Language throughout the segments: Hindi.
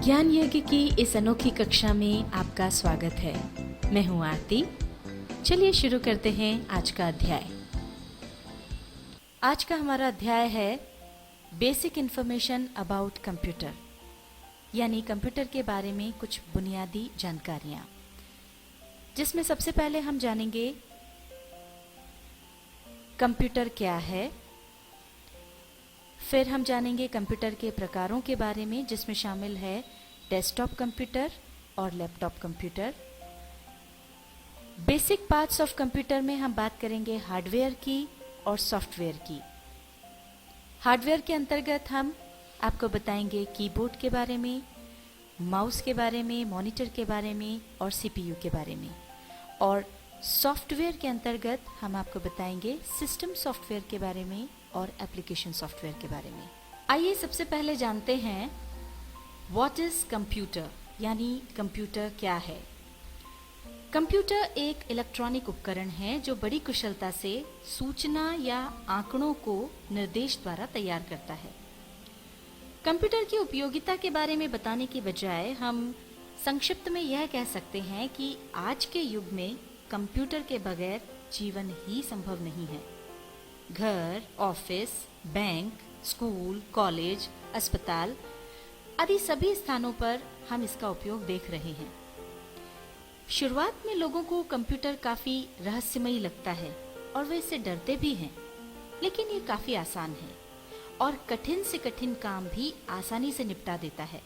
ज्ञान यज्ञ की इस अनोखी कक्षा में आपका स्वागत है। मैं हूं आरती। चलिए शुरू करते हैं आज का अध्याय। आज का हमारा अध्याय है बेसिक इंफॉर्मेशन अबाउट कंप्यूटर, यानी कंप्यूटर के बारे में कुछ बुनियादी जानकारियां, जिसमें सबसे पहले हम जानेंगे कंप्यूटर क्या है। फिर हम जानेंगे कंप्यूटर के प्रकारों के बारे में, जिसमें शामिल है डेस्कटॉप कंप्यूटर और laptop computer. Basic parts of computer में हम बात करेंगे हार्डवेयर की और सॉफ्टवेयर की। हार्डवेयर के अंतर्गत हम आपको बताएंगे कीबोर्ड के बारे में, माउस के बारे में, मॉनिटर के बारे में और सीपीयू के बारे में। और सॉफ्टवेयर के अंतर्गत हम आपको बताएंगे सिस्टम सॉफ्टवेयर के बारे में और एप्लीकेशन सॉफ्टवेयर के बारे में। आइए सबसे पहले जानते हैं व्हाट इज कंप्यूटर, यानी कंप्यूटर क्या है। कंप्यूटर एक इलेक्ट्रॉनिक उपकरण है जो बड़ी कुशलता से सूचना या आंकड़ों को निर्देश द्वारा तैयार करता है। कंप्यूटर की उपयोगिता के बारे में बताने की बजाय हम संक्षिप्त में यह कह सकते हैं कि आज के युग में कंप्यूटर के बगैर जीवन ही संभव नहीं है। घर, ऑफिस, बैंक, स्कूल, कॉलेज, अस्पताल आदि सभी स्थानों पर हम इसका उपयोग देख रहे हैं। शुरुआत में लोगों को कंप्यूटर काफी रहस्यमयी लगता है और वे इससे डरते भी हैं, लेकिन ये काफी आसान है और कठिन से कठिन काम भी आसानी से निपटा देता है।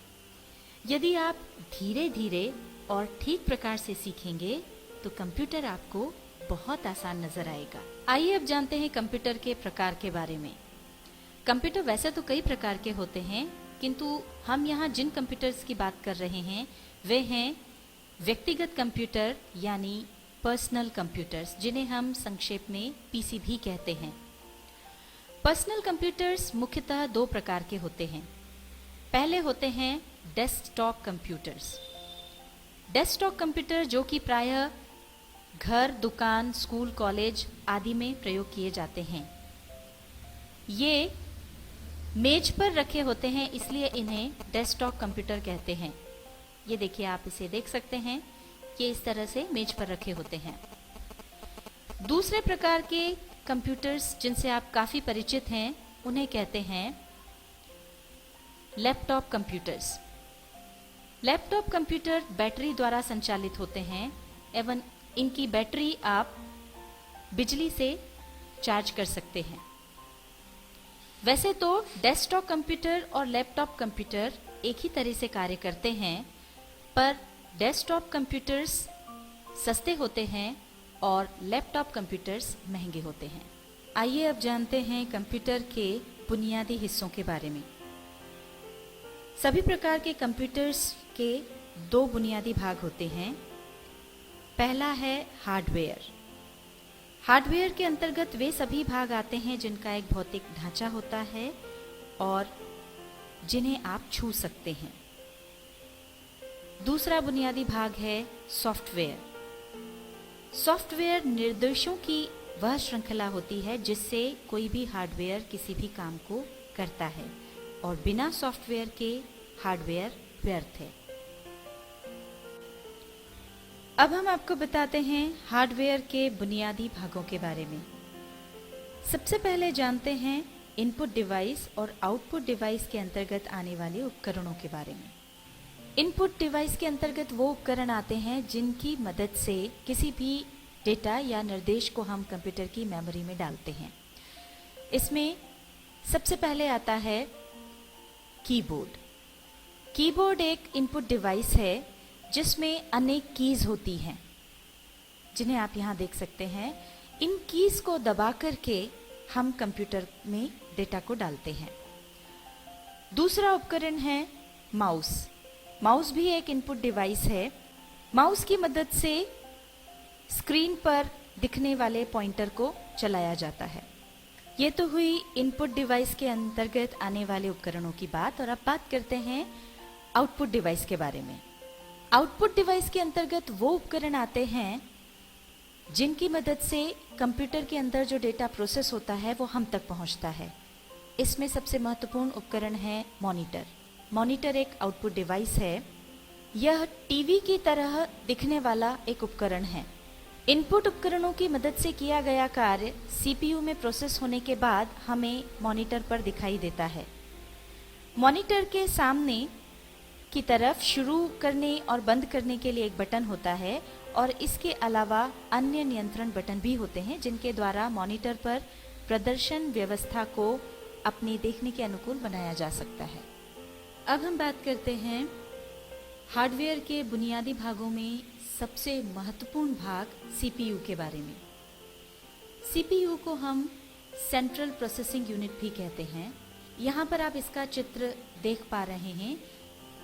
यदि आप धीरे धीरे और ठीक प्रकार से सीखेंगे तो कंप्यूटर आपको बहुत आसान नजर आएगा। आइए अब जानते हैं कंप्यूटर के प्रकार के बारे में। कंप्यूटर वैसे तो कई प्रकार के होते हैं, किंतु हम यहाँ जिन कंप्यूटर्स की बात कर रहे हैं वे हैं व्यक्तिगत कंप्यूटर, यानी पर्सनल कंप्यूटर्स, जिन्हें हम संक्षेप में पीसी भी कहते हैं। पर्सनल कंप्यूटर्स मुख्यतः दो प्रकार के होते हैं। पहले होते हैं डेस्कटॉप कंप्यूटर्स। डेस्कटॉप कंप्यूटर जो कि प्रायः घर, दुकान, स्कूल, कॉलेज आदि में प्रयोग किए जाते हैं। ये मेज पर रखे होते हैं, इसलिए इन्हें डेस्कटॉप कंप्यूटर कहते हैं। ये देखिए, आप इसे देख सकते हैं, ये इस तरह से मेज पर रखे होते हैं। दूसरे प्रकार के कंप्यूटर्स जिनसे आप काफी परिचित हैं उन्हें कहते हैं laptop computers. Laptop computer battery द्वारा संचालित होते हैं एवं इनकी बैटरी आप बिजली से चार्ज कर सकते हैं। वैसे तो डेस्कटॉप कंप्यूटर और लैपटॉप कंप्यूटर एक ही तरह से कार्य करते हैं, पर डेस्कटॉप कंप्यूटर्स सस्ते होते हैं और लैपटॉप कंप्यूटर्स महंगे होते हैं। आइए अब जानते हैं कंप्यूटर के बुनियादी हिस्सों के बारे में। सभी प्रकार के कंप्यूटर्स के दो बुनियादी भाग होते हैं। पहला है हार्डवेयर। हार्डवेयर के अंतर्गत वे सभी भाग आते हैं जिनका एक भौतिक ढांचा होता है और जिन्हें आप छू सकते हैं। दूसरा बुनियादी भाग है सॉफ्टवेयर। सॉफ्टवेयर निर्देशों की वह श्रृंखला होती है जिससे कोई भी हार्डवेयर किसी भी काम को करता है, और बिना सॉफ्टवेयर के हार्डवेयर व्यर्थ है। अब हम आपको बताते हैं हार्डवेयर के बुनियादी भागों के बारे में। सबसे पहले जानते हैं इनपुट डिवाइस और आउटपुट डिवाइस के अंतर्गत आने वाले उपकरणों के बारे में। इनपुट डिवाइस के अंतर्गत वो उपकरण आते हैं जिनकी मदद से किसी भी डेटा या निर्देश को हम कंप्यूटर की मेमोरी में डालते हैं। इसमें सबसे पहले आता है कीबोर्ड। कीबोर्ड एक इनपुट डिवाइस है जिसमें अनेक कीज होती हैं, जिन्हें आप यहाँ देख सकते हैं। इन कीज को दबा करके हम कंप्यूटर में डेटा को डालते हैं। दूसरा उपकरण है माउस। माउस भी एक इनपुट डिवाइस है। माउस की मदद से स्क्रीन पर दिखने वाले पॉइंटर को चलाया जाता है। ये तो हुई इनपुट डिवाइस के अंतर्गत आने वाले उपकरणों की बात, और अब बात करते हैं आउटपुट डिवाइस के बारे में। आउटपुट डिवाइस के अंतर्गत वो उपकरण आते हैं जिनकी मदद से कंप्यूटर के अंदर जो डेटा प्रोसेस होता है वो हम तक पहुंचता है। इसमें सबसे महत्वपूर्ण उपकरण है मॉनिटर। मॉनिटर एक आउटपुट डिवाइस है। यह टीवी की तरह दिखने वाला एक उपकरण है। इनपुट उपकरणों की मदद से किया गया कार्य सीपीयू में प्रोसेस होने के बाद हमें मॉनिटर पर दिखाई देता है। मॉनिटर के सामने की तरफ शुरू करने और बंद करने के लिए एक बटन होता है और इसके अलावा अन्य नियंत्रण बटन भी होते हैं जिनके द्वारा मॉनिटर पर प्रदर्शन व्यवस्था को अपने देखने के अनुकूल बनाया जा सकता है। अब हम बात करते हैं हार्डवेयर के बुनियादी भागों में सबसे महत्वपूर्ण भाग सीपीयू के बारे में। सीपीयू को हम सेंट्रल प्रोसेसिंग यूनिट भी कहते हैं। यहाँ पर आप इसका चित्र देख पा रहे हैं।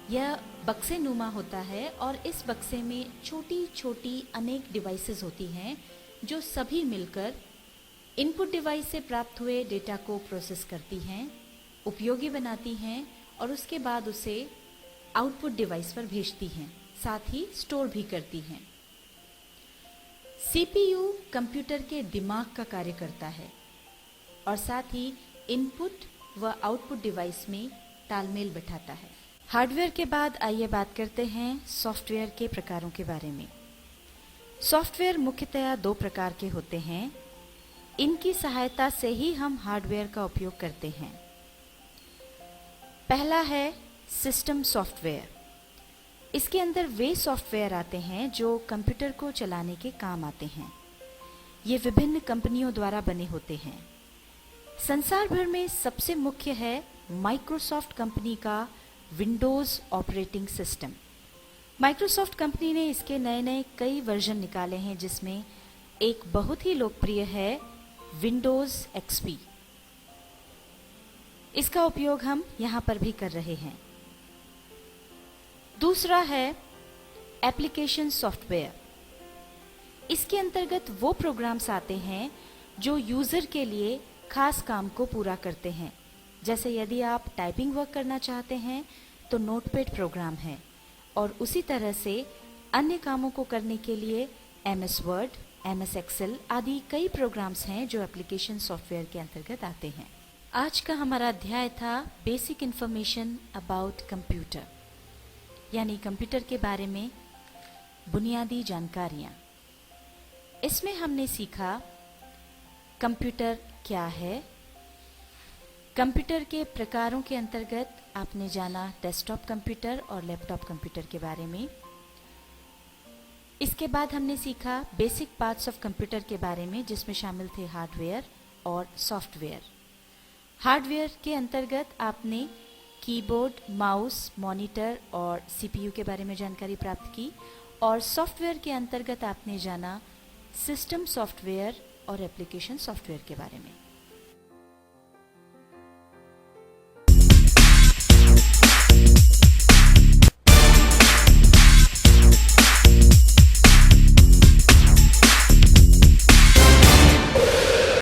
यह बक्से नुमा होता है और इस बक्से में छोटी छोटी अनेक डिवाइसेस होती हैं जो सभी मिलकर इनपुट डिवाइस से प्राप्त हुए डेटा को प्रोसेस करती हैं, उपयोगी बनाती हैं और उसके बाद उसे आउटपुट डिवाइस पर भेजती हैं, साथ ही स्टोर भी करती हैं। सीपीयू कंप्यूटर के दिमाग का कार्य करता है और साथ ही इनपुट व आउटपुट डिवाइस में तालमेल बिठाता है। हार्डवेयर के बाद आइए बात करते हैं सॉफ्टवेयर के प्रकारों के बारे में। सॉफ्टवेयर मुख्यतया दो प्रकार के होते हैं। इनकी सहायता से ही हम हार्डवेयर का उपयोग करते हैं। पहला है सिस्टम सॉफ्टवेयर। इसके अंदर वे सॉफ्टवेयर आते हैं जो कंप्यूटर को चलाने के काम आते हैं। ये विभिन्न कंपनियों द्वारा बने होते हैं। संसार भर में सबसे मुख्य है माइक्रोसॉफ्ट कंपनी का Windows operating system. Microsoft company ने इसके नए नए कई वर्जन निकाले हैं जिसमें एक बहुत ही लोकप्रिय है विंडोज एक्सपी। इसका उपयोग हम यहां पर भी कर रहे हैं। दूसरा है एप्लीकेशन सॉफ्टवेयर। इसके अंतर्गत वो प्रोग्राम्स आते हैं जो यूजर के लिए खास काम को पूरा करते हैं। जैसे यदि आप टाइपिंग वर्क करना चाहते हैं तो नोटपैड प्रोग्राम है और उसी तरह से अन्य कामों को करने के लिए एमएस वर्ड, एमएस एक्सेल आदि कई प्रोग्राम्स हैं जो एप्लीकेशन सॉफ्टवेयर के अंतर्गत आते हैं। आज का हमारा अध्याय था बेसिक इंफॉर्मेशन अबाउट कंप्यूटर, यानी कंप्यूटर के बारे में बुनियादी जानकारियाँ। इसमें हमने सीखा कंप्यूटर क्या है। कंप्यूटर के प्रकारों के अंतर्गत आपने जाना डेस्कटॉप कंप्यूटर और लैपटॉप कंप्यूटर के बारे में। इसके बाद हमने सीखा बेसिक पार्ट्स ऑफ कंप्यूटर के बारे में जिसमें शामिल थे हार्डवेयर और सॉफ्टवेयर। हार्डवेयर के अंतर्गत आपने कीबोर्ड, माउस, मॉनिटर और सीपीयू के बारे में जानकारी प्राप्त की और सॉफ्टवेयर के अंतर्गत आपने जाना सिस्टम सॉफ्टवेयर और एप्लीकेशन सॉफ्टवेयर के बारे में।